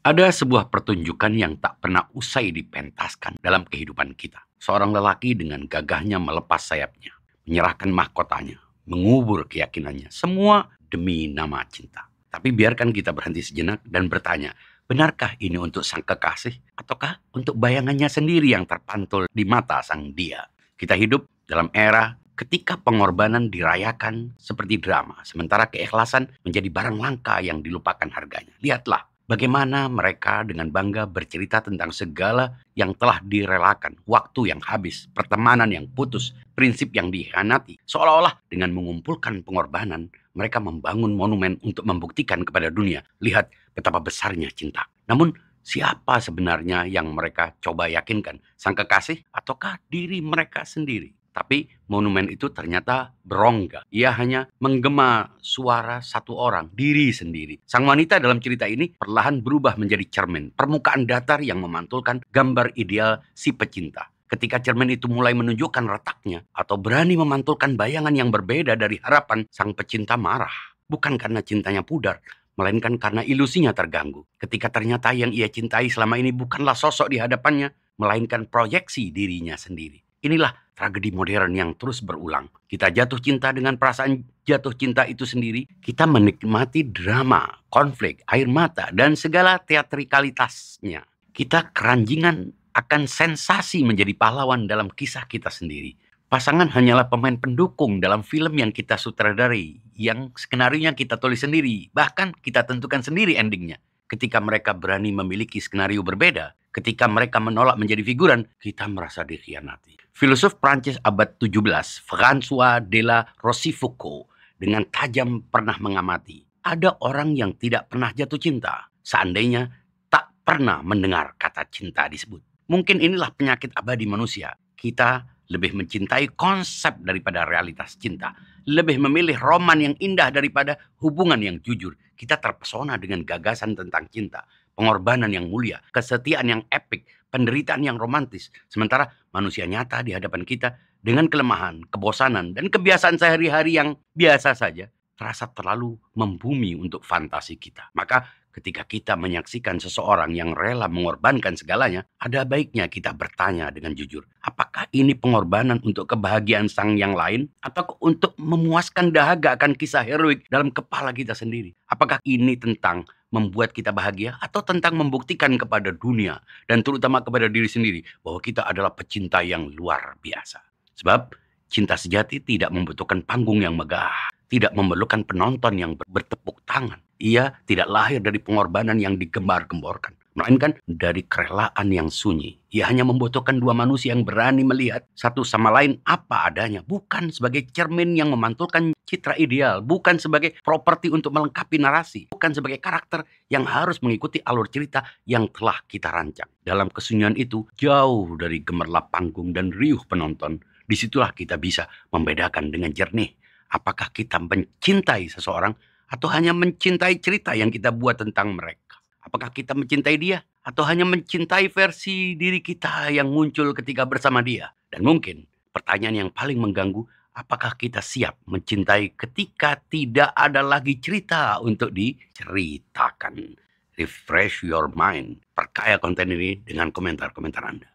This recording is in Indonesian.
Ada sebuah pertunjukan yang tak pernah usai dipentaskan dalam kehidupan kita. Seorang lelaki dengan gagahnya melepas sayapnya, menyerahkan mahkotanya, mengubur keyakinannya, semua demi nama cinta. Tapi biarkan kita berhenti sejenak dan bertanya, benarkah ini untuk sang kekasih ataukah untuk bayangannya sendiri yang terpantul di mata sang dia? Kita hidup dalam era ketika pengorbanan dirayakan seperti drama, sementara keikhlasan menjadi barang langka yang dilupakan harganya. Lihatlah bagaimana mereka dengan bangga bercerita tentang segala yang telah direlakan, waktu yang habis, pertemanan yang putus, prinsip yang dikhianati. Seolah-olah dengan mengumpulkan pengorbanan, mereka membangun monumen untuk membuktikan kepada dunia, lihat betapa besarnya cinta. Namun, siapa sebenarnya yang mereka coba yakinkan? Sang kekasih ataukah diri mereka sendiri? Tapi monumen itu ternyata berongga. Ia hanya menggema suara satu orang, diri sendiri. Sang wanita dalam cerita ini perlahan berubah menjadi cermin, permukaan datar yang memantulkan gambar ideal si pecinta. Ketika cermin itu mulai menunjukkan retaknya atau berani memantulkan bayangan yang berbeda dari harapan, sang pecinta marah. Bukan karena cintanya pudar, melainkan karena ilusinya terganggu. Ketika ternyata yang ia cintai selama ini bukanlah sosok di hadapannya, melainkan proyeksi dirinya sendiri. Inilah tragedi modern yang terus berulang. Kita jatuh cinta dengan perasaan jatuh cinta itu sendiri. Kita menikmati drama, konflik, air mata, dan segala teatrikalitasnya. Kita keranjingan akan sensasi menjadi pahlawan dalam kisah kita sendiri. Pasangan hanyalah pemain pendukung dalam film yang kita sutradari, yang skenarionya kita tulis sendiri, bahkan kita tentukan sendiri endingnya. Ketika mereka berani memiliki skenario berbeda, ketika mereka menolak menjadi figuran, kita merasa dikhianati. Filosof Prancis abad 17, François de la Rochefoucauld, dengan tajam pernah mengamati, ada orang yang tidak pernah jatuh cinta, seandainya tak pernah mendengar kata cinta disebut. Mungkin inilah penyakit abadi manusia. Kita lebih mencintai konsep daripada realitas cinta. Lebih memilih roman yang indah daripada hubungan yang jujur. Kita terpesona dengan gagasan tentang cinta, pengorbanan yang mulia, kesetiaan yang epik, penderitaan yang romantis. Sementara manusia nyata di hadapan kita dengan kelemahan, kebosanan, dan kebiasaan sehari-hari yang biasa saja terasa terlalu membumi untuk fantasi kita. Maka ketika kita menyaksikan seseorang yang rela mengorbankan segalanya, ada baiknya kita bertanya dengan jujur, apakah ini pengorbanan untuk kebahagiaan sang yang lain atau untuk memuaskan dahaga akan kisah heroik dalam kepala kita sendiri? Apakah ini tentang membuat kita bahagia atau tentang membuktikan kepada dunia dan terutama kepada diri sendiri bahwa kita adalah pecinta yang luar biasa? Sebab cinta sejati tidak membutuhkan panggung yang megah, tidak memerlukan penonton yang bertepuk tangan. Ia tidak lahir dari pengorbanan yang digembar-gemborkan, melainkan dari kerelaan yang sunyi. Ia hanya membutuhkan dua manusia yang berani melihat satu sama lain apa adanya, bukan sebagai cermin yang memantulkan citra ideal, bukan sebagai properti untuk melengkapi narasi, bukan sebagai karakter yang harus mengikuti alur cerita yang telah kita rancang. Dalam kesunyian itu, jauh dari gemerlap panggung dan riuh penonton, disitulah kita bisa membedakan dengan jernih apakah kita mencintai seseorang atau hanya mencintai cerita yang kita buat tentang mereka. Apakah kita mencintai dia atau hanya mencintai versi diri kita yang muncul ketika bersama dia? Dan mungkin pertanyaan yang paling mengganggu, apakah kita siap mencintai ketika tidak ada lagi cerita untuk diceritakan? Refresh your mind. Perkaya konten ini dengan komentar-komentar Anda.